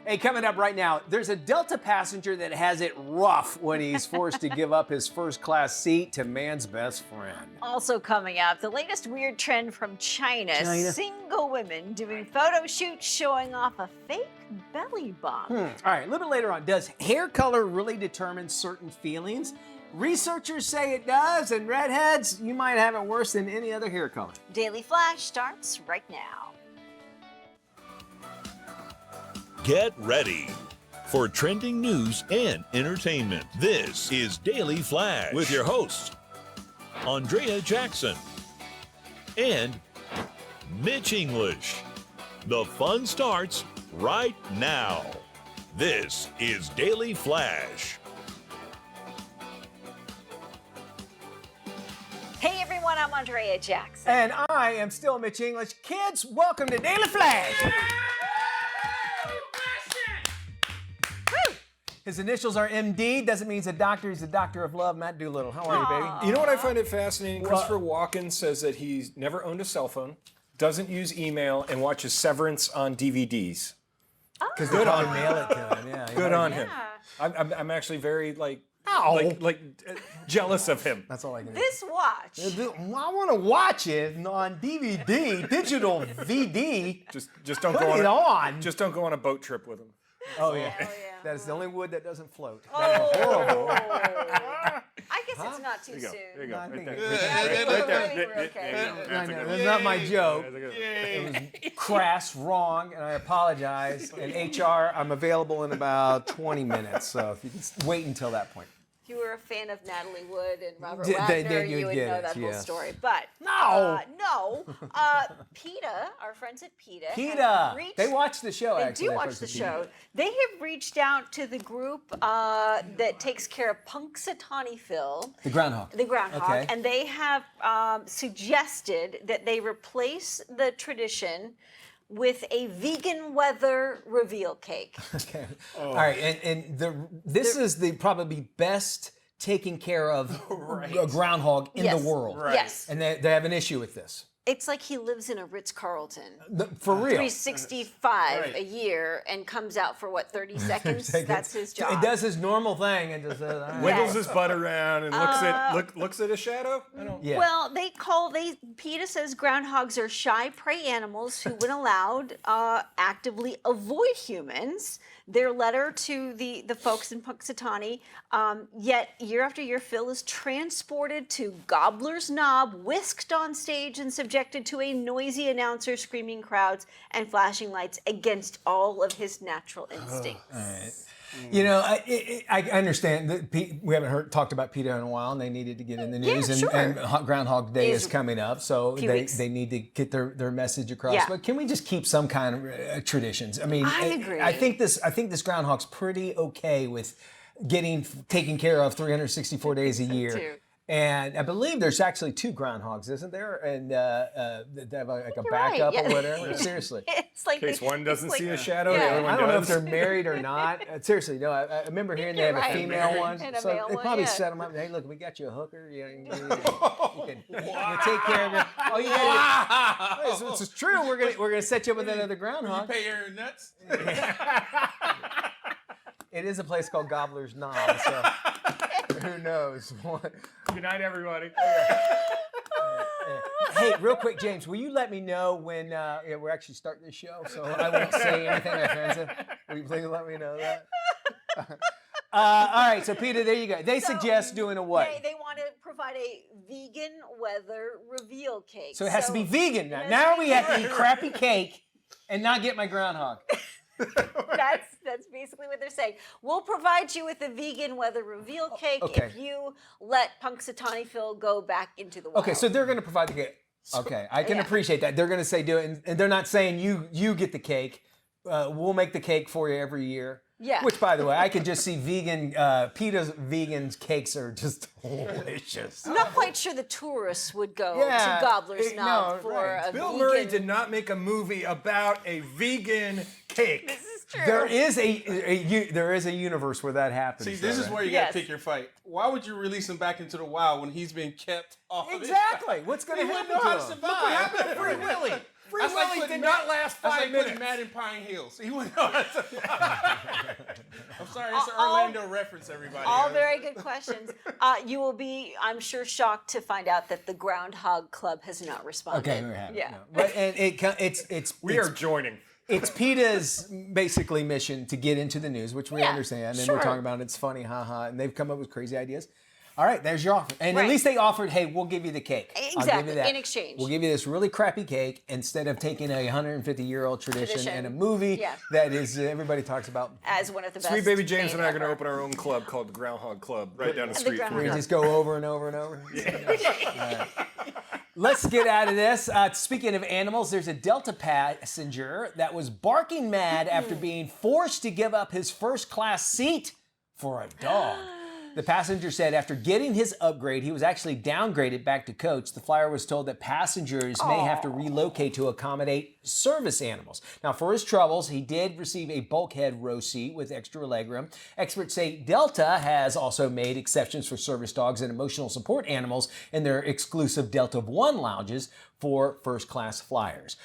Hey, coming up right now, there's a Delta passenger that has it rough when he's forced to give up his first-class seat to man's best friend. Also coming up, the latest weird trend from China. Single women doing photo shoots showing off a fake belly bump. All right, a little bit later on, does hair color really determine certain feelings? Researchers say it does, and redheads, you might have it worse than any other hair color. Daily Flash starts right now. Get ready for trending news and entertainment. This is Daily Flash with your hosts, Andrea Jackson and Mitch English. The fun starts right now. This is Daily Flash. Hey everyone, I'm Andrea Jackson. And I am still Mitch English. Kids, welcome to Daily Flash. His initials are MD, doesn't mean he's a doctor, he's a doctor of love. Matt Doolittle, how are you, baby? You know what I find it fascinating? Christopher Walken says that he's never owned a cell phone, doesn't use email, and watches Severance on DVDs. Because good on mail it to him, yeah. Good on him. I'm actually very jealous of him. That's all I can do. This watch. I want to watch it on DVD, digital VD. Just don't Put go it on. Just don't go on a boat trip with him. Oh yeah. That is the only wood that doesn't float. Oh. That is horrible. I guess it's not too soon. There you go. I Right think there. it- Right there. We're okay. I know, that's not my joke. It was crass, wrong, and I apologize. And HR, I'm available in about 20 minutes, so if you can wait until that point. If you were a fan of Natalie Wood and Robert Then Wagner, you'd you would get know it, that whole yeah. story. But No. PETA, our friends at PETA, PETA, have reached, they watch the show. They Actually, do watch the show. They have reached out to the group that takes care of Punxsutawney Phil, The groundhog. the groundhog, Okay. and they have suggested that they replace the tradition with a vegan weather reveal cake. Okay. All right, and this is the probably best taken care of groundhog in Yes. the world. Right. Yes. And they have an issue with this. It's like he lives in a Ritz-Carlton. For real. 365 a year and comes out for what, 30 seconds? That's his job. It does his normal thing and just says, all right. Wiggles his butt around and looks at a shadow. I don't. Yeah. Well, PETA says groundhogs are shy prey animals who, when allowed, actively avoid humans. Their letter to the folks in Punxsutawney, yet year after year, Phil is transported to Gobbler's Knob, whisked on stage, and subjected to a noisy announcer, screaming crowds, and flashing lights against all of his natural instincts. You know, I understand that we haven't talked about PETA in a while, and they needed to get in the news, and Groundhog Day is coming up, so they need to get their message across. Yeah. But can we just keep some kind of traditions? I mean, I agree. I think this groundhog's pretty okay with getting taken care of 364 days a year. too. And I believe there's actually 2 groundhogs, isn't there? And they have like a backup right, or yeah. whatever. Seriously. It's like In case one doesn't see a shadow, Yeah. the other one I don't know if does. they're married or not. Seriously, no. I remember hearing they have you're a right. female one, And a so male they one, probably yeah. set them up. Hey, look, we got you a hooker. You can take care of it. Oh, you got it. It's true. We're gonna set you up with another groundhog. Pay your nuts. It is a place called Gobbler's Knob, so who knows? Good night, everybody. Hey, real quick, James, will you let me know when we're actually starting the show, so I won't say anything offensive? Will you please let me know that? All right, so PETA, there you go. They suggest doing a what? They want to provide a vegan weather reveal cake. So it has to be vegan now. It has Now to be we have to eat crappy cake and not get my groundhog. That's basically what they're saying. We'll provide you with a vegan weather reveal cake Okay. if you let Punxsutawney Phil go back into the wild. Okay, so they're going to provide the cake. Okay, I can appreciate that. They're going to say do it, and they're not saying you get the cake. We'll make the cake for you every year. Yeah. Which, by the way, I could just see PETA's vegan cakes are just delicious. I'm not quite sure the tourists would go Yeah, to Gobbler's Knob no, for right. a Bill vegan. Murray did not make a movie about a vegan cake. This is true. There is a universe where that happens. See, this though, is right? where you Yes. got to pick your fight. Why would you release him back into the wild when he's been kept off of it? Exactly. What's going He to wouldn't happen know how to to him? survive. Free Willy. Free That's like Willy putting did not last That's 5 like minutes. putting Matt in Pine Hills. He went on. I'm sorry, it's an Orlando reference, everybody. All very good questions. You will be, I'm sure, shocked to find out that the Groundhog Club has not responded. Okay, we're having Yeah. no. But and it's We are joining. It's PETA's basically mission to get into the news, which we Yeah, understand, and sure. we're talking about it's funny, haha, and they've come up with crazy ideas. All right, there's your offer. And Right. at least they offered, hey, we'll give you the cake. I'll give you Exactly, that. in exchange. We'll give you this really crappy cake instead of taking a 150-year-old tradition and a movie Yeah. that is everybody talks about. As one of the best. Sweet Baby James and I are made going to ever. open our own club called the Groundhog Club right down the The street from Groundhog We here. just go over and over and over. Right. Let's get out of this. Speaking of animals, there's a Delta passenger that was barking mad after being forced to give up his first class seat for a dog. The passenger said after getting his upgrade, he was actually downgraded back to coach. The flyer was told that passengers may have to relocate to accommodate service animals. Now, for his troubles, he did receive a bulkhead row seat with extra legroom. Experts say Delta has also made exceptions for service dogs and emotional support animals in their exclusive Delta One lounges for first-class flyers.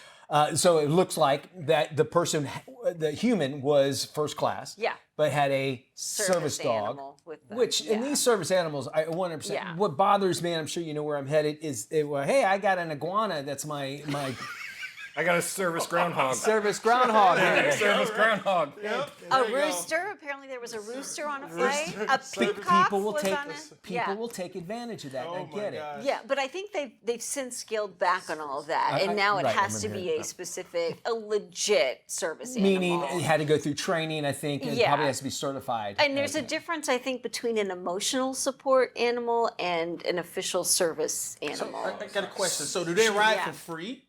So it looks like that the human was first class, Yeah. but had a service dog. animal with them. Which in Yeah. these service animals, I 100%. Yeah. What bothers me, and I'm sure you know where I'm headed, is hey, I got an iguana. That's my I got a service groundhog. service groundhog. Service groundhog. A rooster. Apparently, there was a rooster on a flight. A peacock People will was take on it. people Yeah. will take advantage of that. Oh and I my get it. gosh. Yeah, but I think they've since scaled back on all of that, and now it right, has to I'm be gonna- a specific, a legit service Meaning animal. it had to go through training, I think, and it Yeah. probably has to be certified. And there's a difference, I think, between an emotional support animal and an official service animal. I got a question. So do they ride Yeah. for free?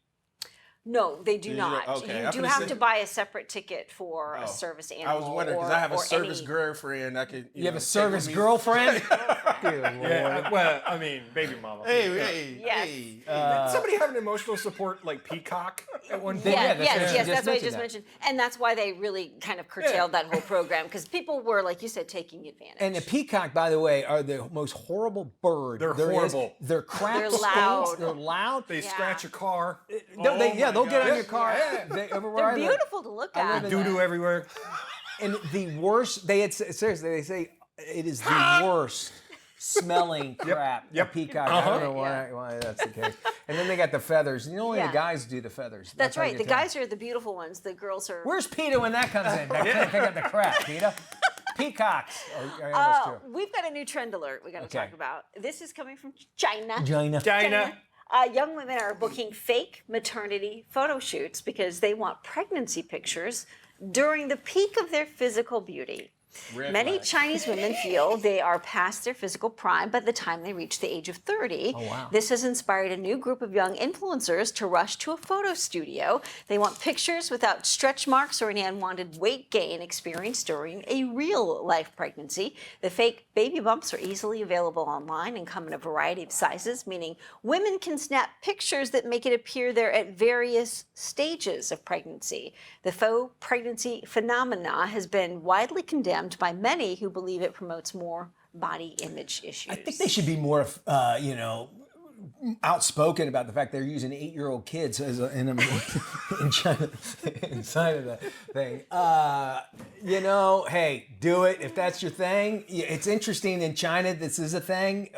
No, they do you not. don't? Okay, You I'm do gonna have say- to buy a separate ticket for a Oh, service animal. I was wondering because I have a or service any- girlfriend. I could. You have know, a take service with me. girlfriend? Good Yeah, Lord. well, I mean, baby mama. Hey, hey, Yes. hey. Did somebody have an emotional support like Peacock at one point? Yeah, Yeah, that's yes, what yes, you that's just what I mentioned just that. mentioned. And that's why they really kind of curtailed that whole program, because people were, like you said, taking advantage. And the peacock, by the way, are the most horrible bird. They're there is. horrible. They're crap They're stinks. loud. They're loud. They Yeah. scratch a car. They'll get on gosh. your car. Yeah. They, everywhere They're I live. beautiful to look at. Doo-doo everywhere. And the worst, seriously, they say it is the worst smelling crap. Yep. A peacock. I don't know Yeah. why that's the case. And then they got the feathers. You know, only Yeah. the guys do the feathers. That's how right. you The tell. guys are the beautiful ones. The girls are. Where's PETA when that comes in? They can't pick up the crap, PETA. Peacocks are animals too. We've got a new trend alert we got to Okay. talk about. This is coming from China. China. Young women are booking fake maternity photo shoots because they want pregnancy pictures during the peak of their physical beauty. Red Many flag. Chinese women feel they are past their physical prime by the time they reach the age of 30. Oh, wow. This has inspired a new group of young influencers to rush to a photo studio. They want pictures without stretch marks or any unwanted weight gain experienced during a real life pregnancy. The fake baby bumps are easily available online and come in a variety of sizes, meaning women can snap pictures that make it appear they're at various stages of pregnancy. The faux pregnancy phenomena has been widely condemned by many who believe it promotes more body image issues. I think they should be more, outspoken about the fact they're using 8-year-old kids as in China, inside of the thing. Hey, do it if that's your thing. It's interesting in China this is a thing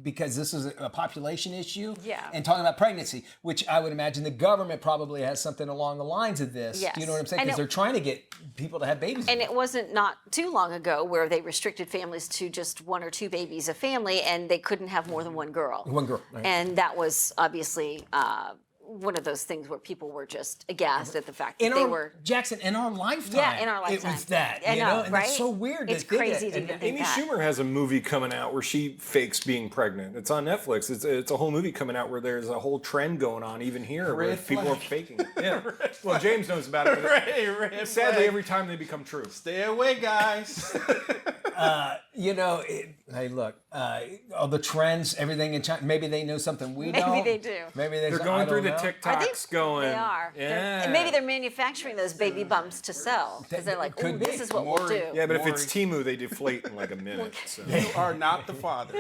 because this is a population issue. Yeah. And talking about pregnancy, which I would imagine the government probably has something along the lines of this. Yes. Do you know what I'm saying? And Because they're trying to get people to have babies. And it wasn't not too long ago where they restricted families to just 1 or 2 babies a family, and they couldn't have more than one girl. One girl, right. And that was obviously one of those things where people were just aghast at the fact that they were. Jackson, in our lifetime. Yeah, in our It lifetime. was that. I you know, and right? it's so weird. It's that they did crazy it. to And even think Amy that. Schumer has a movie coming out where she fakes being pregnant. It's on Netflix. It's a whole movie coming out where there's a whole trend going on even here where Red people are flag. faking it. Yeah. Well, James knows about it. But Red sadly, flag. every time they become true. Stay away, guys. Hey, look, all the trends, everything in China, maybe they know something we don't. Maybe they do. Maybe They're I going through don't the know. TikToks going. They are. Yeah. And maybe they're manufacturing those baby bumps to sell because they're like, Could "Ooh, be. this is what we'll do." Yeah, but if it's Timu, they deflate in like a minute. So. You are not the father.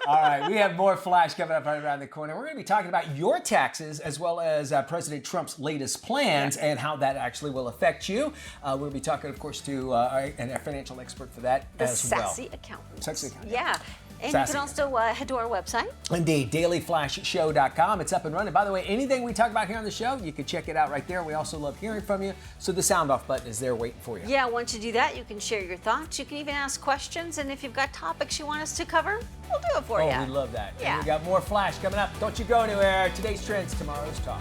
All right, we have more Flash coming up right around the corner. We're going to be talking about your taxes as well as President Trump's latest plans and how that actually will affect you. We'll be talking, of course, to a financial expert for that The as well. sassy accountant. Sassy accountant. Yeah. And Sassy. you can also head to our website. Indeed, dailyflashshow.com. It's up and running. By the way, anything we talk about here on the show, you can check it out right there. We also love hearing from you, so the sound off button is there waiting for you. Yeah, once you do that, you can share your thoughts. You can even ask questions. And if you've got topics you want us to cover, we'll do it for you. Oh, we love that. Yeah. And we got more Flash coming up. Don't you go anywhere. Today's trends, tomorrow's talk.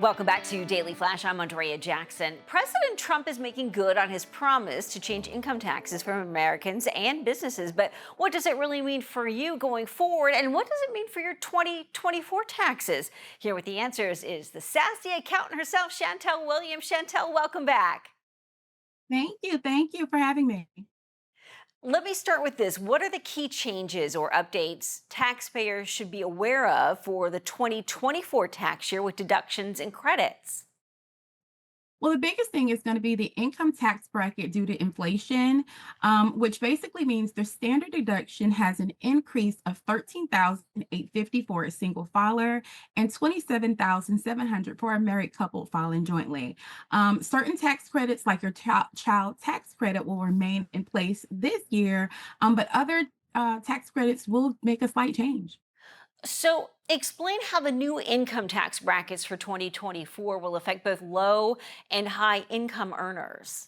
Welcome back to Daily Flash. I'm Andrea Jackson. President Trump is making good on his promise to change income taxes for Americans and businesses. But what does it really mean for you going forward? And what does it mean for your 2024 taxes? Here with the answers is the sassy accountant herself, Chantel Williams. Chantel, welcome back. Thank you. Thank you for having me. Let me start with this. What are the key changes or updates taxpayers should be aware of for the 2024 tax year with deductions and credits? Well, the biggest thing is going to be the income tax bracket due to inflation, which basically means the standard deduction has an increase of $13,850 for a single filer and $27,700 for a married couple filing jointly. Certain tax credits, like your child tax credit, will remain in place this year, but other tax credits will make a slight change. So, explain how the new income tax brackets for 2024 will affect both low and high income earners.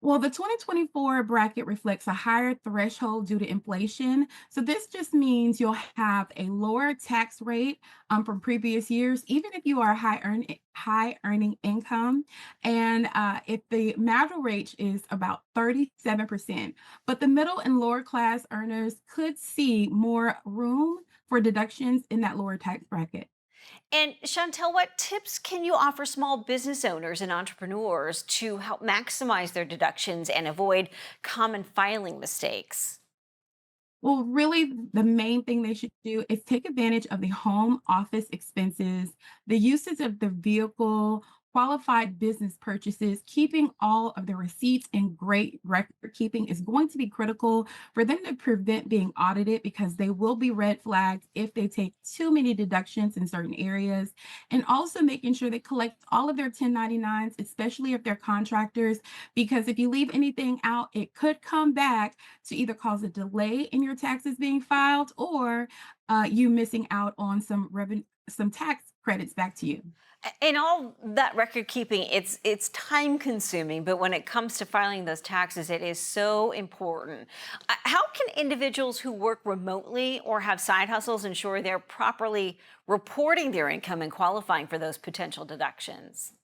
Well, the 2024 bracket reflects a higher threshold due to inflation. So this just means you'll have a lower tax rate from previous years, even if you are high earning income. And if the marital rate is about 37%, but the middle and lower class earners could see more room for deductions in that lower tax bracket. And Chantel, what tips can you offer small business owners and entrepreneurs to help maximize their deductions and avoid common filing mistakes? Well, really, the main thing they should do is take advantage of the home office expenses, the usage of the vehicle, qualified business purchases, keeping all of the receipts and great record keeping is going to be critical for them to prevent being audited because they will be red flags if they take too many deductions in certain areas. And also making sure they collect all of their 1099s, especially if they're contractors, because if you leave anything out, it could come back to either cause a delay in your taxes being filed or you missing out on some revenue, some tax credits back to you. In all that record keeping, it's time consuming, but when it comes to filing those taxes, it is so important. How can individuals who work remotely or have side hustles ensure they're properly reporting their income and qualifying for those potential deductions?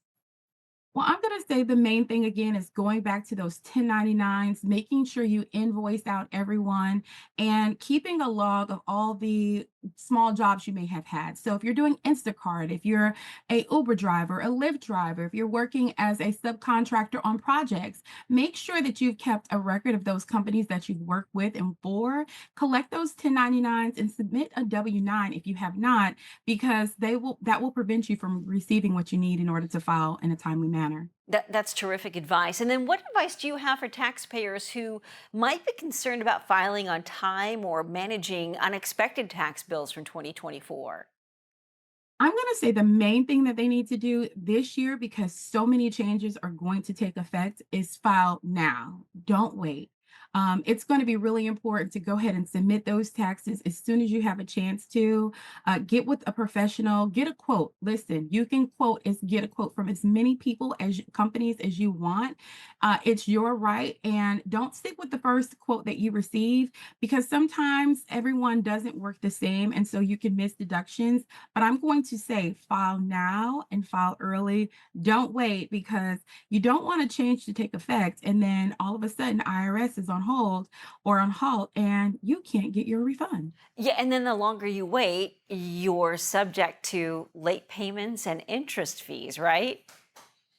Well, I'm going to say the main thing again is going back to those 1099s, making sure you invoice out everyone and keeping a log of all the small jobs you may have had. So if you're doing Instacart, if you're a Uber driver, a Lyft driver, if you're working as a subcontractor on projects, make sure that you've kept a record of those companies that you've worked with and for. Collect those 1099s and submit a W-9 if you have not, because that will prevent you from receiving what you need in order to file in a timely manner. That's terrific advice. And then what advice do you have for taxpayers who might be concerned about filing on time or managing unexpected tax bills from 2024? I'm going to say the main thing that they need to do this year, because so many changes are going to take effect, is file now. Don't wait. It's going to be really important to go ahead and submit those taxes as soon as you have a chance to. Get with a professional, get a quote. Listen, you can get a quote from as many people as companies as you want. It's your right, and don't stick with the first quote that you receive because sometimes everyone doesn't work the same, and so you can miss deductions. But I'm going to say file now and file early. Don't wait because you don't want a change to take effect, and then all of a sudden IRS is on hold or on halt and you can't get your refund. Yeah, and then the longer you wait, you're subject to late payments and interest fees, right?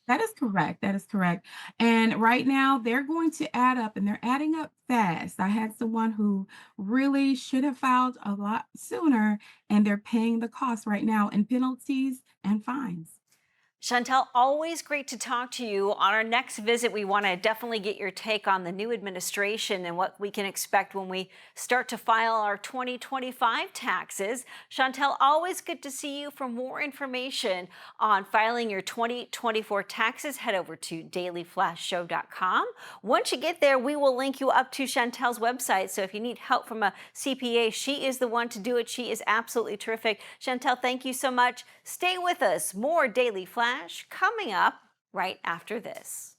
That is correct. That is correct. And right now they're going to add up and they're adding up fast. I had someone who really should have filed a lot sooner and they're paying the cost right now in penalties and fines. Chantel, always great to talk to you. On our next visit, we want to definitely get your take on the new administration and what we can expect when we start to file our 2025 taxes. Chantel, always good to see you. For more information on filing your 2024 taxes, head over to dailyflashshow.com. Once you get there, we will link you up to Chantel's website. So if you need help from a CPA, she is the one to do it. She is absolutely terrific. Chantel, thank you so much. Stay with us. More Daily Flash coming up right after this.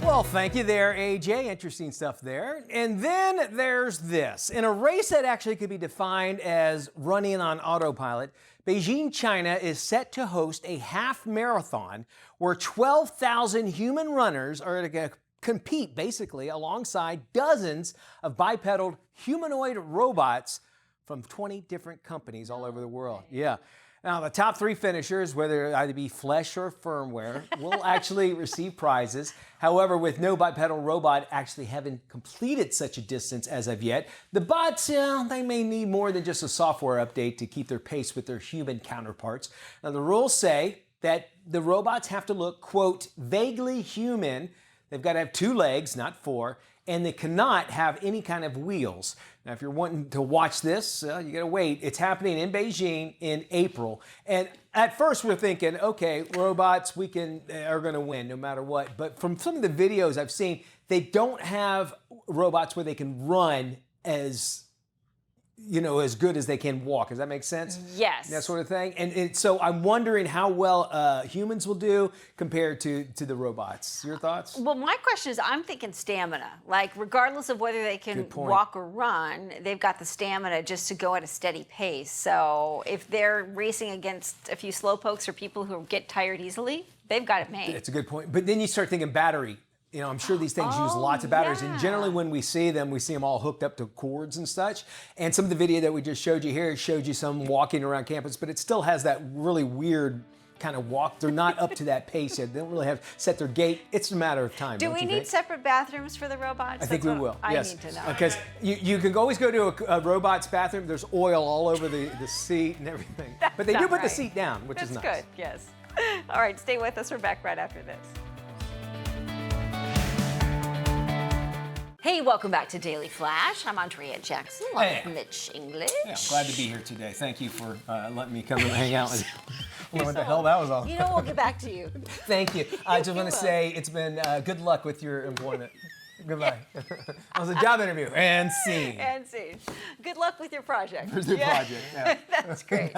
Well, thank you there, AJ. Interesting stuff there. And then there's this. In a race that actually could be defined as running on autopilot, Beijing, China is set to host a half marathon where 12,000 human runners are going to compete basically alongside dozens of bipedal humanoid robots from 20 different companies all over the world. Yeah. Now, the top 3 finishers, whether it either be flesh or firmware, will actually receive prizes. However, with no bipedal robot actually having completed such a distance as of yet, the bots, they may need more than just a software update to keep their pace with their human counterparts. Now, the rules say that the robots have to look, quote, vaguely human. They've got to have 2 legs, not 4, and they cannot have any kind of wheels. Now, if you're wanting to watch this, you got to wait. It's happening in Beijing in April. And at first we're thinking, okay, robots, are going to win no matter what. But from some of the videos I've seen, they don't have robots where they can run as good as they can walk. Does that make sense? Yes. That sort of thing. And so I'm wondering how well humans will do compared to the robots. Your thoughts? Well, my question is, I'm thinking stamina. Like, regardless of whether they can walk or run, they've got the stamina just to go at a steady pace. So if they're racing against a few slowpokes or people who get tired easily, they've got it made. That's a good point. But then you start thinking battery. I'm sure these things use lots of batteries, and generally when we see them all hooked up to cords and such. And some of the video that we just showed you here showed you some walking around campus, but it still has that really weird kind of walk. They're not up to that pace yet. They don't really have set their gait. It's a matter of time. Do we need separate bathrooms for the robots? I think we will. I yes. need to know. Because you can always go to a robot's bathroom. There's oil all over the seat and everything. But they do put the seat down, which is nice. That's good, yes. All right, stay with us. We're back right after this. Hey, welcome back to Daily Flash. I'm Andrea Jackson, along with Mitch English. Yeah, I'm glad to be here today. Thank you for letting me come and hang out with you. I don't know what the hell that was all about. We'll get back to you. Thank you. I just want to say it's been good luck with your employment. Goodbye. That was a job interview. And scene. And scene. Good luck with your project. With your project, yeah. That's great.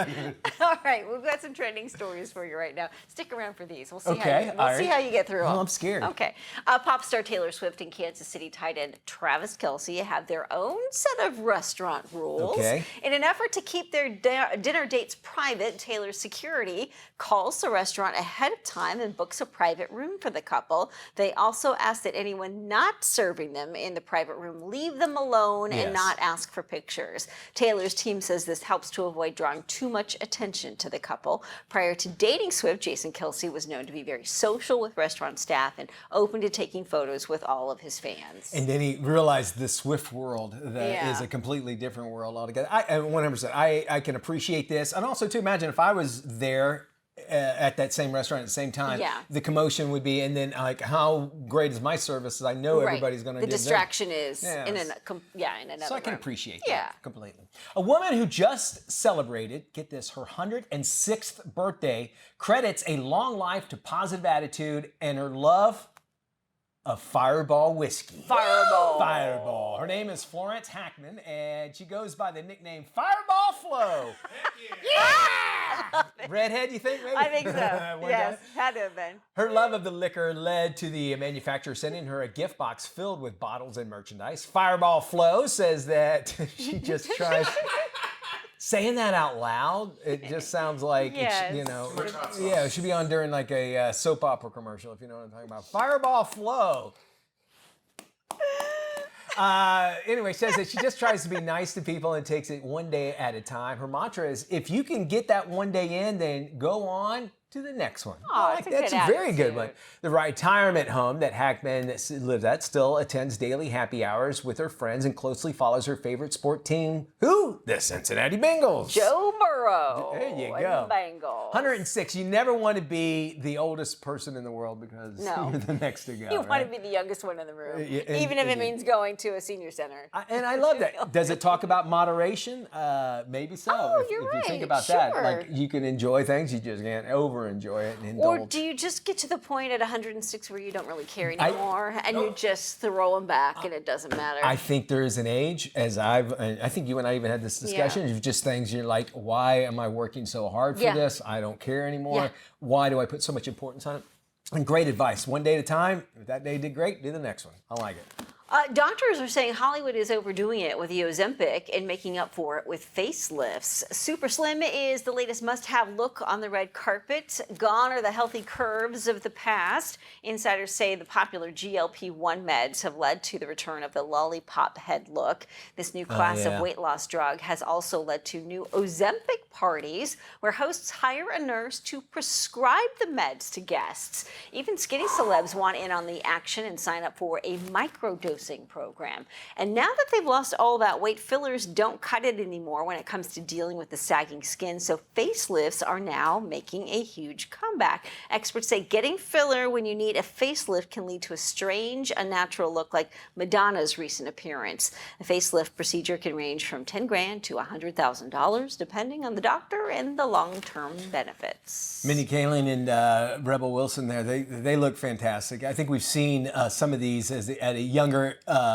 All right, we've got some trending stories for you right now. Stick around for these. We'll see, see how you get through them. Well, I'm scared. Okay. Pop star Taylor Swift and Kansas City tight end Travis Kelce have their own set of restaurant rules. Okay. In an effort to keep their dinner dates private, Taylor's security calls the restaurant ahead of time and books a private room for the couple. They also ask that anyone not serving them in the private room leave them alone and not ask for pictures. Taylor's team says this helps to avoid drawing too much attention to the couple. Prior to dating Swift, Jason Kelce was known to be very social with restaurant staff and open to taking photos with all of his fans. And then he realized the Swift world that is a completely different world altogether. 100%. I can appreciate this. And also, to imagine if I was there at that same restaurant at the same time, the commotion would be, and then like, how great is my service? I know everybody's going to do the distraction is in another So I can appreciate that completely. A woman who just celebrated, get this, her 106th birthday credits a long life to positive attitude and her love of Fireball whiskey. Fireball. Her name is Florence Hackman, and she goes by the nickname Fireball Flo. Redhead, you think, maybe? I think so. Yes, had to have been. Her love of the liquor led to the manufacturer sending her a gift box filled with bottles and merchandise. Fireball Flo says that she just tries... Saying that out loud, it just sounds like, it should be on during like a soap opera commercial, if you know what I'm talking about. Fireball Flo. Anyway, says that she just tries to be nice to people and takes it one day at a time. Her mantra is, if you can get that one day in, then go on to the next one. Oh, I that's a that's good a very good attitude. one. The retirement home that Hackman lives at still attends daily happy hours with her friends and closely follows her favorite sport team. Who? The Cincinnati Bengals. Joe Burrow. There you and go. the Bengals. 106. You never want to be the oldest person in the world because No. you're the next to go. You right? want to be the youngest one in the room, Yeah, and- even if it and- means going to a senior center. And I love that. Does it talk about moderation? Maybe so. Oh, if you're you think right. about that, Sure. like you can enjoy things, you just can't over enjoy it and Or indulge. do you just get to the point at 106 where you don't really care I- anymore and you just throw them back and it doesn't matter? I think there is an age, I think you and I even had this discussion, of just things you're like, why am I working so hard for Yeah. this? I don't care anymore. Yeah. Why do I put so much importance on it? And great advice. One day at a time. If that day did great, do the next one. I like it. Doctors are saying Hollywood is overdoing it with the Ozempic and making up for it with facelifts. Super Slim is the latest must-have look on the red carpet. Gone are the healthy curves of the past. Insiders say the popular GLP-1 meds have led to the return of the lollipop head look. This new class yeah. of weight loss drug has also led to new Ozempic parties where hosts hire a nurse to prescribe the meds to guests. Even skinny celebs want in on the action and sign up for a microdosing program. And now that they've lost all that weight, fillers don't cut it anymore when it comes to dealing with the sagging skin. So facelifts are now making a huge comeback. Experts say getting filler when you need a facelift can lead to a strange, unnatural look like Madonna's recent appearance. A facelift procedure can range from $10,000 to $100,000 depending on the doctor and the long-term benefits. Minnie Kaling and Rebel Wilson there, they look fantastic. I think we've seen some of these at a younger,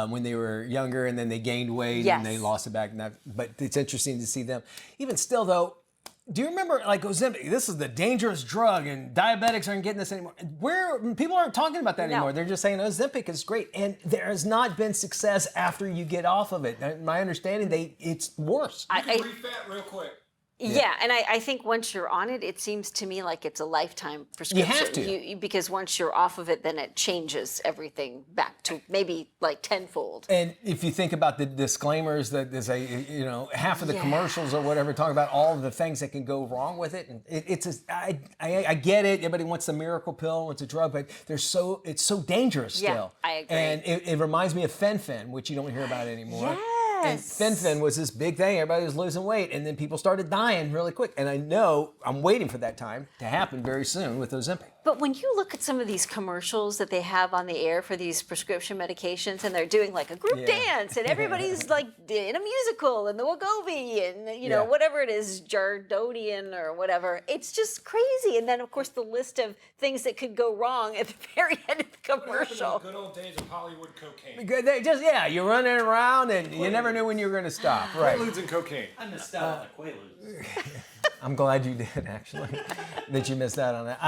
when they were younger and then they gained weight Yes. and they lost it back. But it's interesting to see them. Even still though, do you remember like Ozempic? This is the dangerous drug and diabetics aren't getting this anymore. People aren't talking about that No. anymore. They're just saying Ozempic is great. And there has not been success after you get off of it. My understanding, it's worse. Refat real quick. Yeah, and I think once you're on it, it seems to me like it's a lifetime prescription. have to. Because once you're off of it, then it changes everything back to maybe like tenfold. And if you think about the disclaimers that there's half of the commercials or whatever talk about all of the things that can go wrong with it, and I get it. Everybody wants the miracle pill, wants a drug, but it's so dangerous Yeah, still. I agree. And it reminds me of fen-phen, which you don't hear about anymore. And Yes. fen-phen was this big thing. Everybody was losing weight, and then people started dying really quick. And I know I'm waiting for that time to happen very soon with Ozempic. But when you look at some of these commercials that they have on the air for these prescription medications, and they're doing like a group dance, and everybody's like in a musical, and the Wegovy, and whatever it is, Jardonian or whatever, it's just crazy. And then of course the list of things that could go wrong at the very end of the commercial. Good old days of Hollywood cocaine. They just you're running around, and you never knew when you were going to stop. Right. Quaaludes and cocaine. I missed out on the Quaaludes. I'm glad you did actually, that you missed out on that.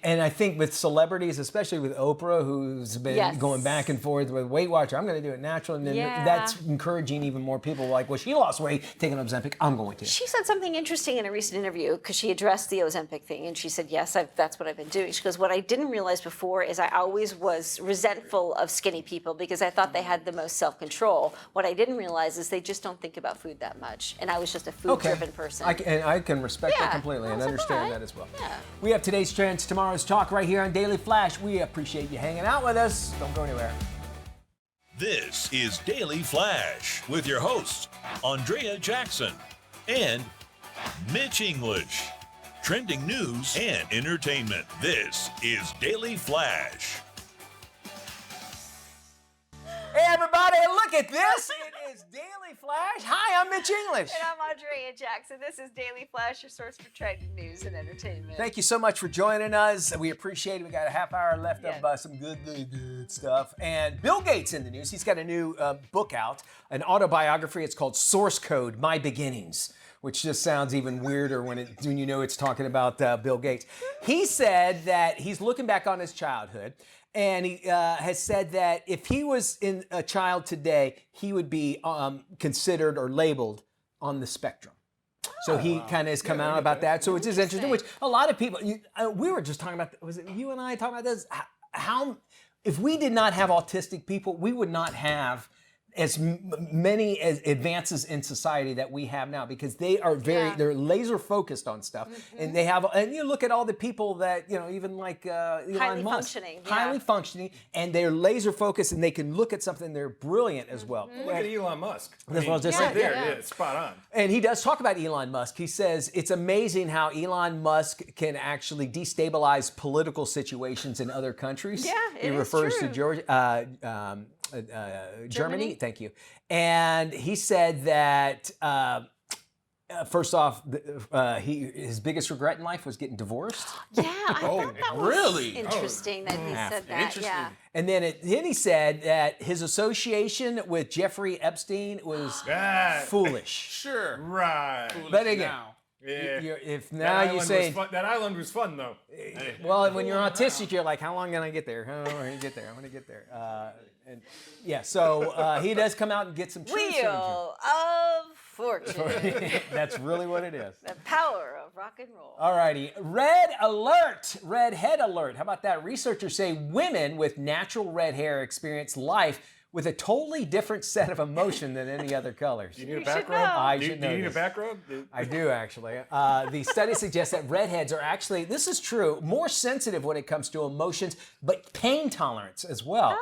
And I think with celebrities, especially with Oprah, who's been Yes. going back and forth with Weight Watcher, I'm going to do it natural, and then that's encouraging even more people. Like, well, she lost weight taking Ozempic, I'm going to. She said something interesting in a recent interview because she addressed the Ozempic thing, and she said, yes, that's what I've been doing. She goes, what I didn't realize before is I always was resentful of skinny people because I thought they had the most self-control. What I didn't realize is they just don't think about food that much, and I was just a food-driven person. I can respect that Yeah. completely I and was like, understand all right. that as well. Yeah. We have today's trends, tomorrow's talk right here on Daily Flash. We appreciate you hanging out with us. Don't go anywhere. This is Daily Flash with your hosts, Andrea Jackson and Mitch English. Trending news and entertainment. This is Daily Flash. Hey, everybody, look at this. It is Daily Flash. Hi, I'm Mitch English. And I'm Andrea Jackson. This is Daily Flash, your source for trending news and entertainment. Thank you so much for joining us. We appreciate it. We got a half hour left Yes. of some good stuff. And Bill Gates in the news. He's got a new book out, an autobiography. It's called Source Code: My Beginnings, which just sounds even weirder when you know it's talking about Bill Gates. He said that he's looking back on his childhood, and he has said that if he was in a child today, he would be considered or labeled on the spectrum. So he kind of has come out about that. So it's just interesting, which a lot of people, we were just talking about, was it you and I talking about this? How, if we did not have autistic people, we would not have as many as advances in society that we have now, because they are they're laser focused on stuff, and they have, and you look at all the people that, even like Elon Highly Musk, functioning, highly functioning, and they're laser focused, and they can look at something, they're brilliant as well. Look at Elon Musk. That's what I was just right saying. there, spot on. And he does talk about Elon Musk. He says it's amazing how Elon Musk can actually destabilize political situations in other countries. Yeah, he it is refers true. to Germany. Thank you. And he said that first off, his biggest regret in life was getting divorced. Yeah, I thought that was really? interesting that he said that. Yeah. And then he said that his association with Jeffrey Epstein was foolish. Sure. Right. But again, Yeah. if now you say that island was fun though. well, when you're autistic, you're like, how long can I get there? How long can I get there? I'm going to get there. And yeah, so he does come out and get some truth. Wheel of Fortune. That's really what it is. The power of rock and roll. All righty. Red alert. Redhead alert. How about that? Researchers say women with natural red hair experience life with a totally different set of emotion than any other colors. You need a You back should rub? know. I Do should you know need a this. back rub? I do, actually. The study suggests that redheads are actually, this is true, more sensitive when it comes to emotions, but pain tolerance as well.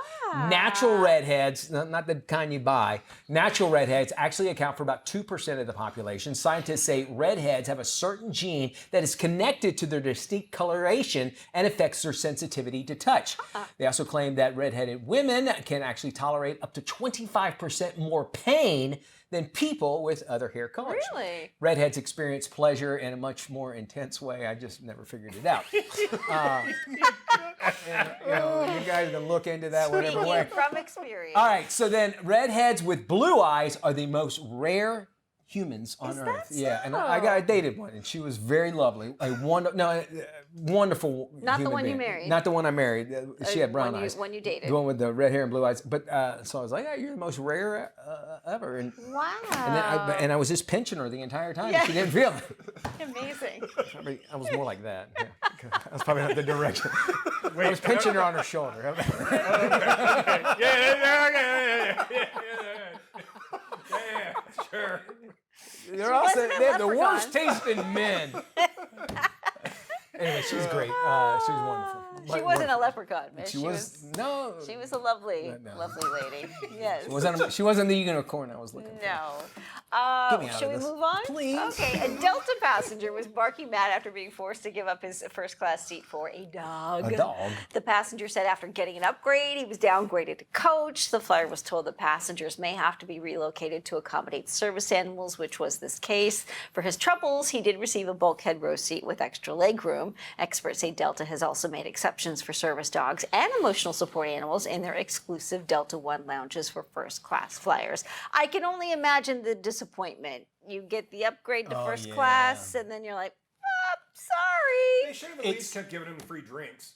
Natural redheads, not the kind you buy, natural redheads actually account for about 2% of the population. Scientists say redheads have a certain gene that is connected to their distinct coloration and affects their sensitivity to touch. They also claim that redheaded women can actually tolerate up to 25% more pain than people with other hair colors. Really? Redheads experience pleasure in a much more intense way. I just never figured it out. You guys can look into that whatever way. Speaking from experience. All right, so then redheads with blue eyes are the most rare humans on Is that Earth. Yeah, and so? I dated one, and she was very lovely. Wonderful. Not the human one you being. married. Not the one I married. She had brown eyes. When you dated. The one with the red hair and blue eyes. But so I was like, yeah, you're the most rare ever. And Wow. and I was just pinching her the entire time. Yeah. She didn't feel it. Amazing. I was more like that. Yeah. That was probably not the direction. I was pinching her on her shoulder. Yeah, sure. They're also wasn't a they have the leprechaun. worst tasting men. Anyway, she's great. She was wonderful. She wasn't a leprechaun, man. She was no. She was a lovely, No. lovely lady. Yes. She wasn't the unicorn I was looking for. No. Get me out Should of we this. move on? Please. Okay. A Delta passenger was barking mad after being forced to give up his first class seat for a dog. A dog? The passenger said after getting an upgrade, he was downgraded to coach. The flyer was told that passengers may have to be relocated to accommodate service animals, which was this case. For his troubles, he did receive a bulkhead row seat with extra legroom. Experts say Delta has also made exceptions for service dogs and emotional support animals in their exclusive Delta One lounges for first-class flyers. I can only imagine the disappointment. You get the upgrade to first yeah. class, and then you're like, They sorry. should have at least kept giving him free drinks.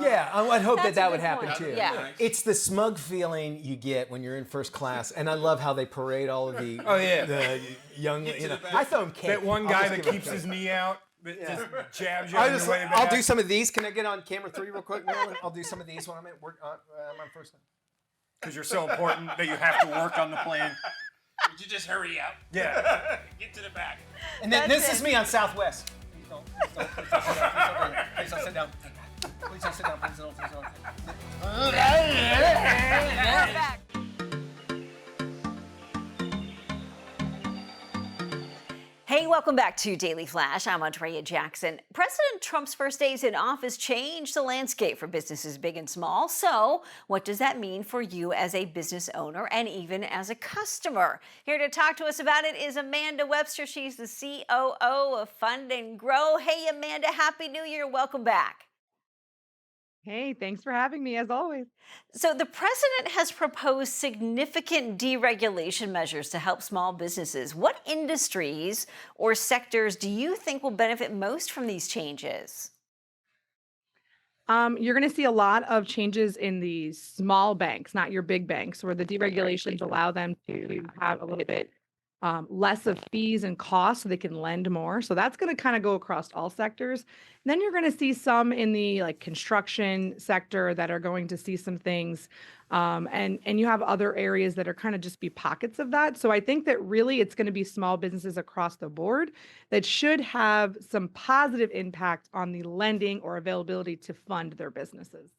Yeah, I would hope That's that a would good happen point. too. Yeah. It's the smug feeling you get when you're in first class, and I love how they parade all of the the young. I throw them cake. That one I'll guy just that give 'em keeps cake. his knee out, that just jabs you on your way back. I'll do some of these. Can I get on camera 3 real quick? I'll do some of these when I'm at work. I'm on first. Because you're so important that you have to work on the plane. Would you just hurry up? Yeah. Get to the back. And then That's this it. is me on Southwest. Please don't sit down. Please don't sit down. Please don't sit down. Please don't. We're back. Hey, welcome back to Daily Flash. I'm Andrea Jackson. President Trump's first days in office changed the landscape for businesses big and small. So, what does that mean for you as a business owner and even as a customer? Here to talk to us about it is Amanda Webster. She's the COO of Fund and Grow. Hey, Amanda, Happy New Year. Welcome back. Hey, thanks for having me as always. So the president has proposed significant deregulation measures to help small businesses. What industries or sectors do you think will benefit most from these changes? You're going to see a lot of changes in the small banks, not your big banks, where the deregulations allow them to have a little bit less of fees and costs so they can lend more. So that's going to kind of go across all sectors. And then you're going to see some in the like construction sector that are going to see some things. And you have other areas that are kind of just be pockets of that. So I think that really it's going to be small businesses across the board that should have some positive impact on the lending or availability to fund their businesses.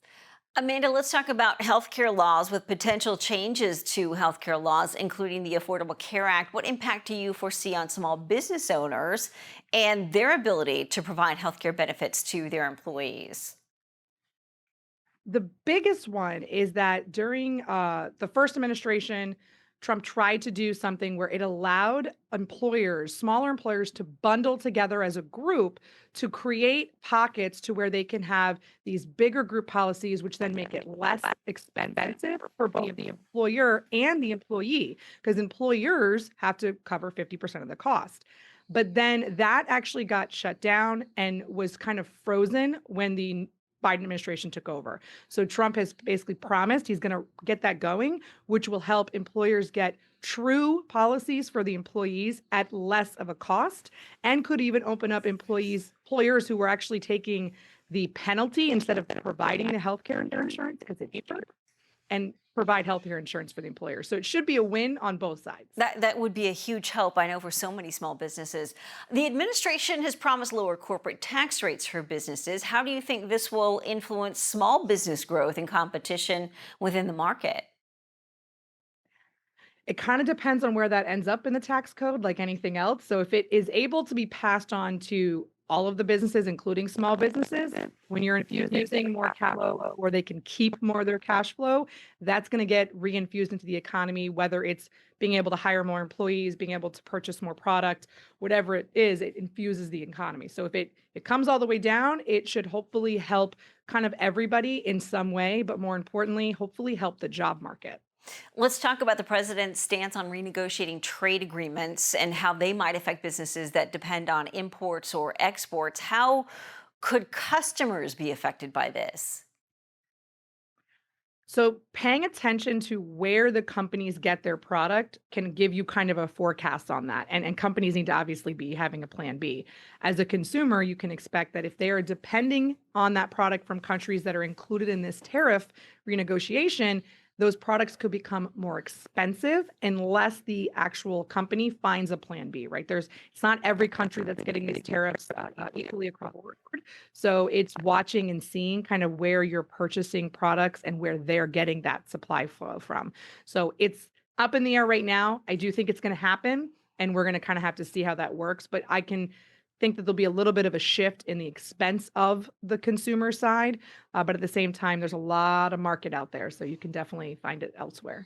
Amanda, let's talk about healthcare laws with potential changes to healthcare laws, including the Affordable Care Act. What impact do you foresee on small business owners and their ability to provide healthcare benefits to their employees? The biggest one is that during the first administration, Trump tried to do something where it allowed employers, smaller employers, to bundle together as a group to create pockets to where they can have these bigger group policies, which then make it less expensive for both the employer and the employee, because employers have to cover 50% of the cost. But then that actually got shut down and was kind of frozen when the Biden administration took over. So Trump has basically promised he's going to get that going, which will help employers get true policies for the employees at less of a cost, and could even open up employers who were actually taking the penalty instead of providing the healthcare insurance because it's cheaper, and provide healthcare insurance for the employer. So it should be a win on both sides. That would be a huge help, I know, for so many small businesses. The administration has promised lower corporate tax rates for businesses. How do you think this will influence small business growth and competition within the market? It kind of depends on where that ends up in the tax code, like anything else. So if it is able to be passed on to all of the businesses, including small businesses, when you're infusing more cash flow or they can keep more of their cash flow, that's going to get reinfused into the economy, whether it's being able to hire more employees, being able to purchase more product, whatever it is, it infuses the economy. So if it comes all the way down, it should hopefully help kind of everybody in some way, but more importantly, hopefully help the job market. Let's talk about the president's stance on renegotiating trade agreements and how they might affect businesses that depend on imports or exports. How could customers be affected by this? So paying attention to where the companies get their product can give you kind of a forecast on that. And companies need to obviously be having a plan B. As a consumer, you can expect that if they are depending on that product from countries that are included in this tariff renegotiation, those products could become more expensive unless the actual company finds a plan B, right? It's not every country that's getting these tariffs equally across the board. So it's watching and seeing kind of where you're purchasing products and where they're getting that supply flow from. So it's up in the air right now. I do think it's going to happen, and we're going to kind of have to see how that works. But I can think that there'll be a little bit of a shift in the expense of the consumer side. But at the same time, there's a lot of market out there, so you can definitely find it elsewhere.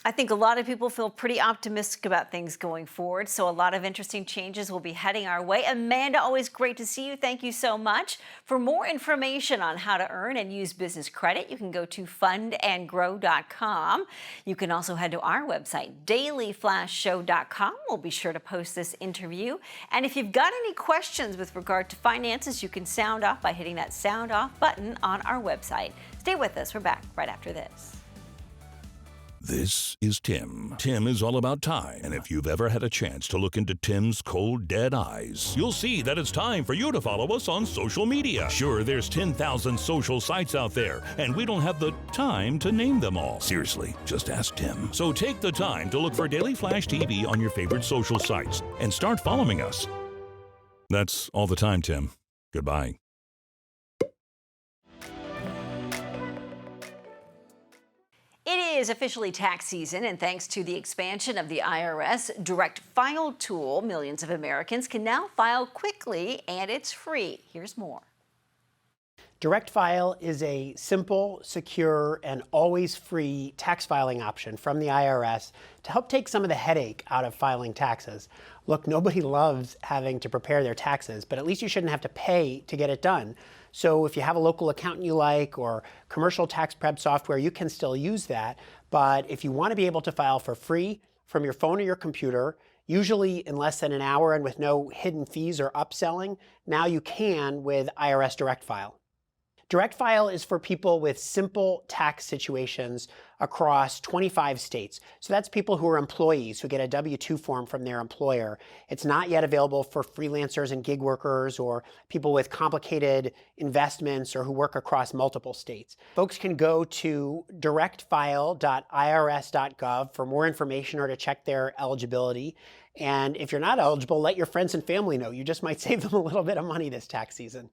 I think a lot of people feel pretty optimistic about things going forward, so a lot of interesting changes will be heading our way. Amanda, always great to see you. Thank you so much. For more information on how to earn and use business credit, you can go to fundandgrow.com. You can also head to our website, dailyflashshow.com. We'll be sure to post this interview. And if you've got any questions with regard to finances, you can sound off by hitting that sound off button on our website. Stay with us. We're back right after this. This is Tim. Tim is all about time. And if you've ever had a chance to look into Tim's cold, dead eyes, you'll see that it's time for you to follow us on social media. Sure, there's 10,000 social sites out there, and we don't have the time to name them all. Seriously, just ask Tim. So take the time to look for Daily Flash TV on your favorite social sites and start following us. That's all the time, Tim. Goodbye. It is officially tax season, and thanks to the expansion of the IRS Direct File tool, millions of Americans can now file quickly, and it's free. Here's more. Direct File is a simple, secure, and always free tax filing option from the IRS to help take some of the headache out of filing taxes. Look, nobody loves having to prepare their taxes, but at least you shouldn't have to pay to get it done. So if you have a local accountant you like or commercial tax prep software, you can still use that. But if you want to be able to file for free from your phone or your computer, usually in less than an hour and with no hidden fees or upselling, now you can with IRS Direct File. Direct File is for people with simple tax situations across 25 states. So that's people who are employees who get a W-2 form from their employer. It's not yet available for freelancers and gig workers or people with complicated investments or who work across multiple states. Folks can go to directfile.irs.gov for more information or to check their eligibility. And if you're not eligible, let your friends and family know. You just might save them a little bit of money this tax season.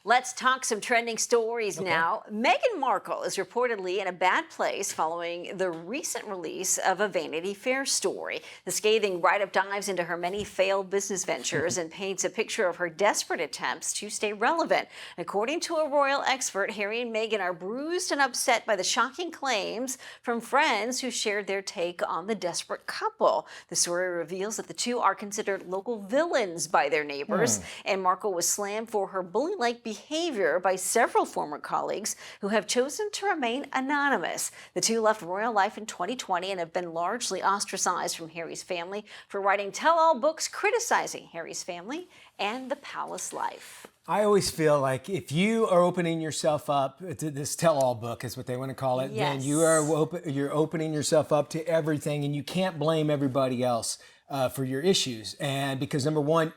Let's talk some trending stories now. Meghan Markle is reportedly in a bad place following the recent release of a Vanity Fair story. The scathing write-up dives into her many failed business ventures and paints a picture of her desperate attempts to stay relevant. According to a royal expert, Harry and Meghan are bruised and upset by the shocking claims from friends who shared their take on the desperate couple. The story reveals that the two are considered local villains by their neighbors, and Markle was slammed for her bully-like behavior by several former colleagues who have chosen to remain anonymous. The two left royal life in 2020 and have been largely ostracized from Harry's family for writing tell-all books criticizing Harry's family and the palace life. I always feel like if you are opening yourself up to this tell-all book, is what they want to call it, then you're opening yourself up to everything, and you can't blame everybody else for your issues. And because number one,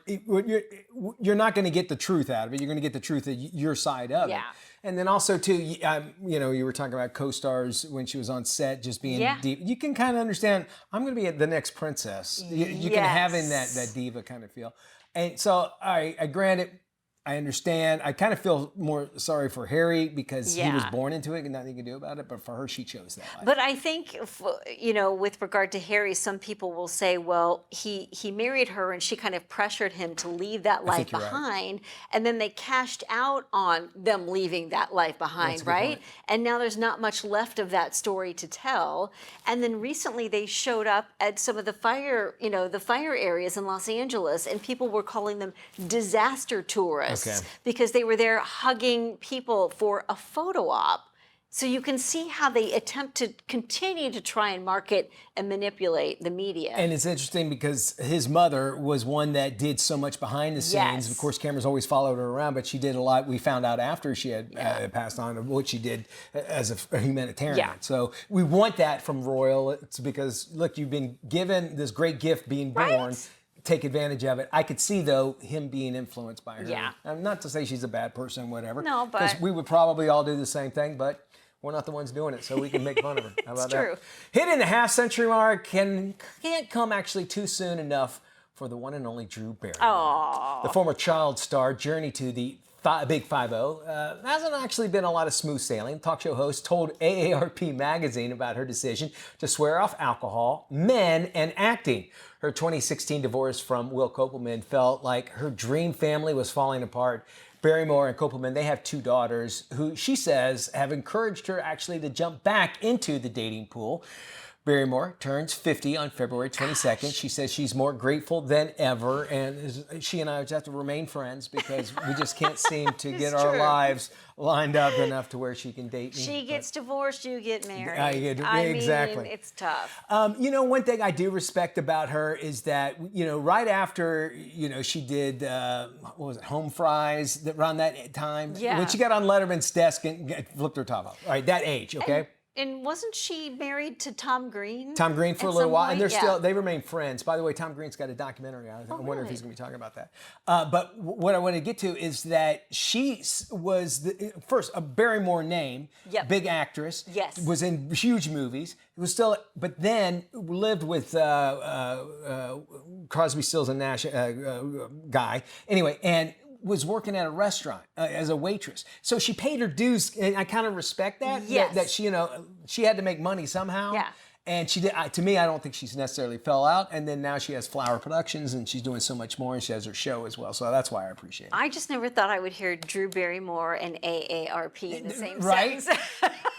you're not going to get the truth out of it. You're going to get the truth of your side of it. And then also too, you were talking about co-stars when she was on set, just being deep. You can kind of understand, I'm going to be the next princess. You can have in that diva kind of feel. And so I grant it. I understand. I kind of feel more sorry for Harry because he was born into it and nothing he can do about it. But for her, she chose that life. But I think, with regard to Harry, some people will say, well, he married her and she kind of pressured him to leave that life behind. Right. And then they cashed out on them leaving that life behind, right? And now there's not much left of that story to tell. And then recently they showed up at some of the fire areas in Los Angeles, and people were calling them disaster tourists. Because they were there hugging people for a photo op. So you can see how they attempt to continue to try and market and manipulate the media. And it's interesting because his mother was one that did so much behind the scenes. Of course, cameras always followed her around, but she did a lot. We found out after she had passed on of what she did as a humanitarian. So we want that from royal. It's because, look, you've been given this great gift being born. Take advantage of it. I could see, though, him being influenced by her. Not to say she's a bad person, whatever. No, but... Because we would probably all do the same thing, but we're not the ones doing it, so we can make fun of her. How about that? It's true. Hitting the half-century mark can't come actually too soon enough for the one and only Drew Barrymore. The former child star journey to the Big 5-0 hasn't actually been a lot of smooth sailing. The talk show host told AARP magazine about her decision to swear off alcohol, men, and acting. Her 2016 divorce from Will Kopelman felt like her dream family was falling apart. Barrymore and Kopelman, they have two daughters who she says have encouraged her actually to jump back into the dating pool. Barrymore turns 50 on February 22nd. She says she's more grateful than ever, and she and I just have to remain friends because we just can't seem to get our lives lined up enough to where she can date me. She gets divorced, you get married. Exactly. Mean, it's tough. One thing I do respect about her is that, right after, she did, what was it, Home Fries, around that time? When she got on Letterman's desk and flipped her top up. All right, that age, okay? And wasn't she married to Tom Green? Tom Green for a little while, and they remain friends. By the way, Tom Green's got a documentary out. I wonder if he's going to be talking about that. But what I want to get to is that she was first a Barrymore name, big actress, was in huge movies. It was still, but then lived with Crosby, Stills and Nash guy. Anyway, and was working at a restaurant as a waitress. So she paid her dues, and I kind of respect that. That she, she had to make money somehow. And she did. To me, I don't think she's necessarily fell out. And then now she has Flower Productions, and she's doing so much more, and she has her show as well. So that's why I appreciate it. I just never thought I would hear Drew Barrymore and AARP in the same sentence.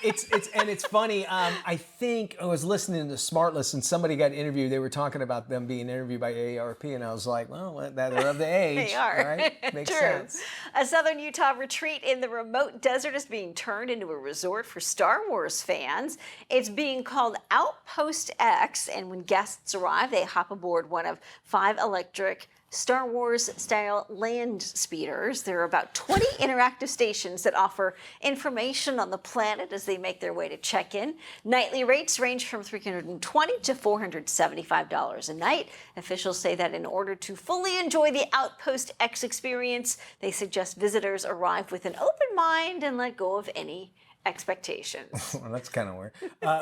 It's funny. I think I was listening to Smartless, and somebody got interviewed. They were talking about them being interviewed by AARP, and I was like, well, they're of the age. They are. Right? Makes sense. A southern Utah retreat in the remote desert is being turned into a resort for Star Wars fans. It's being called Outback Outpost X, and when guests arrive, they hop aboard one of 5 electric Star Wars-style land speeders. There are about 20 interactive stations that offer information on the planet as they make their way to check-in. Nightly rates range from $320 to $475 a night. Officials say that in order to fully enjoy the Outpost X experience, they suggest visitors arrive with an open mind and let go of any expectations. Well, that's kind of weird.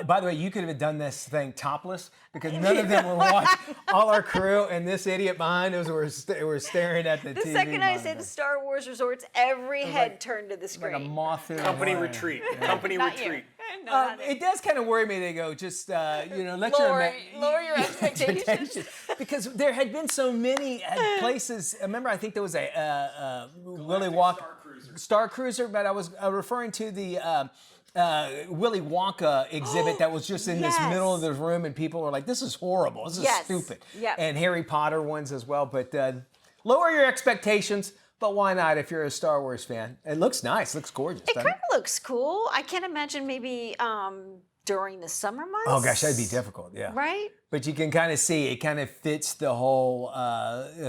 By the way, you could have done this thing topless because none of them were watching. All our crew and this idiot behind us were staring at the TV. The second I said monitor. Star Wars resorts, every head turned to the screen. Like a moth through Company the wire. retreat. Yeah. Company Not retreat. you. No, not It does kind of worry me. They go, just let lower your expectations. because there had been so many places. Remember, I think there was a Willy Wonka Star Cruiser, but I was referring to the Willy Wonka exhibit that was just in this middle of the room, and people were like, "This is horrible. This is stupid." Yep. And Harry Potter ones as well. But lower your expectations. But why not if you're a Star Wars fan? It looks nice. Looks gorgeous. It doesn't kind of looks cool. I can't imagine maybe during the summer months. Oh gosh, that'd be difficult. Yeah. Right? But you can kind of see it kind of fits the whole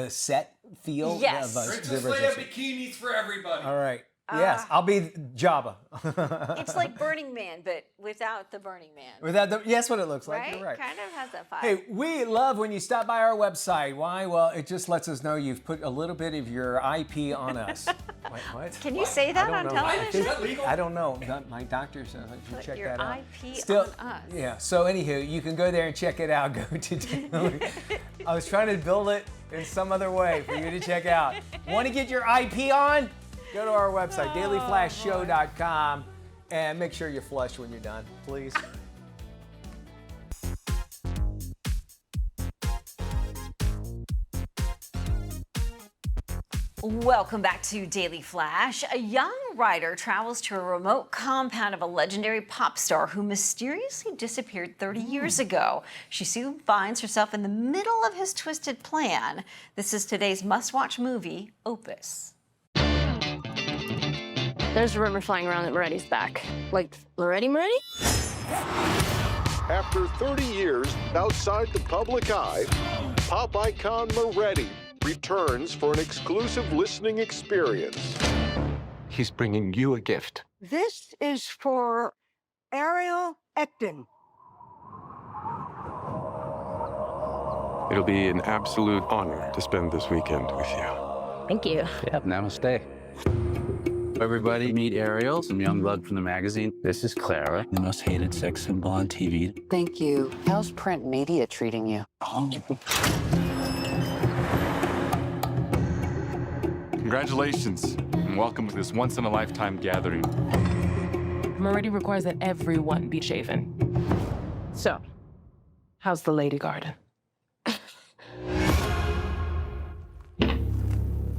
set feel. Yes. Of, Princess Leia bikinis for everybody. All right. Yes, I'll be Jabba. It's like Burning Man, but without the Burning Man. Without the, yes, what it looks like. Right? You're right. Kind of has that vibe. Hey, we love when you stop by our website. Why? Well, it just lets us know you've put a little bit of your IP on us. Wait, what? Can you say that I on don't know. television? Is that legal? I don't know. My doctor says I should Put check your that out. IP on us. Yeah. So anywho, you can go there and check it out. Go to. I was trying to build it in some other way for you to check out. Want to get your IP on? Go to our website, dailyflashshow.com, and make sure you flush when you're done, please. Welcome back to Daily Flash. A young writer travels to a remote compound of a legendary pop star who mysteriously disappeared 30 years ago. She soon finds herself in the middle of his twisted plan. This is today's must-watch movie, Opus. There's a rumor flying around that Moretti's back. Like, Moretti? After 30 years outside the public eye, pop icon Moretti returns for an exclusive listening experience. He's bringing you a gift. This is for Ariel Ecton. It'll be an absolute honor to spend this weekend with you. Thank you. Yep, namaste. Everybody meet Ariel, some young blood from the magazine. This is Clara, the most hated sex symbol on TV. Thank you. How's print media treating you? Congratulations, and welcome to this once-in-a-lifetime gathering. Moretti requires that everyone be shaven. So, how's the lady garden?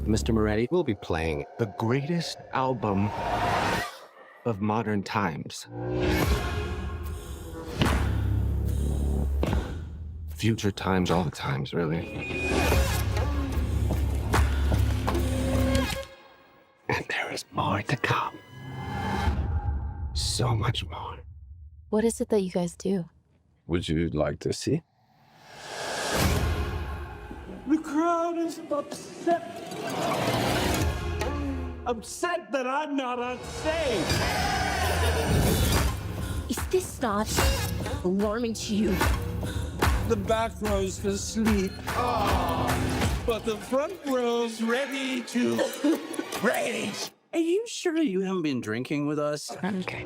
Mr. Moretti, we'll be playing the greatest album of modern times. Future times, all the times, really. And there is more to come. So much more. What is it that you guys do? Would you like to see? The crowd is upset. Upset that I'm not on stage. Is this not alarming to you? The back row's asleep. But the front row's ready to rage. Are you sure you haven't been drinking with us? Okay.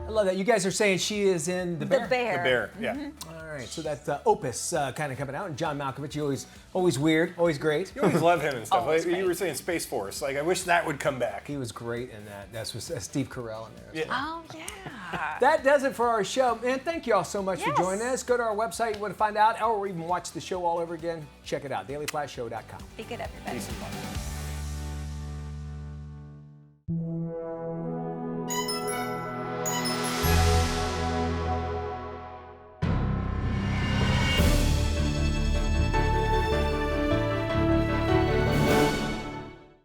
I love that. You guys are saying she is in The Bear? The Bear. The Bear, yeah. All right, so that's Opus kind of coming out. And John Malkovich, you always weird, always great. You always love him and stuff. Always Like, you great. were saying Space Force. Like, I wish that would come back. He was great in that. That's with Steve Carell in there. Yeah. Oh, yeah. That does it for our show. Man, thank you all so much for Yes. joining us. Go to our website, you want to find out, or even watch the show all over again. Check it out, dailyflashshow.com. Be good, everybody. Peace and love.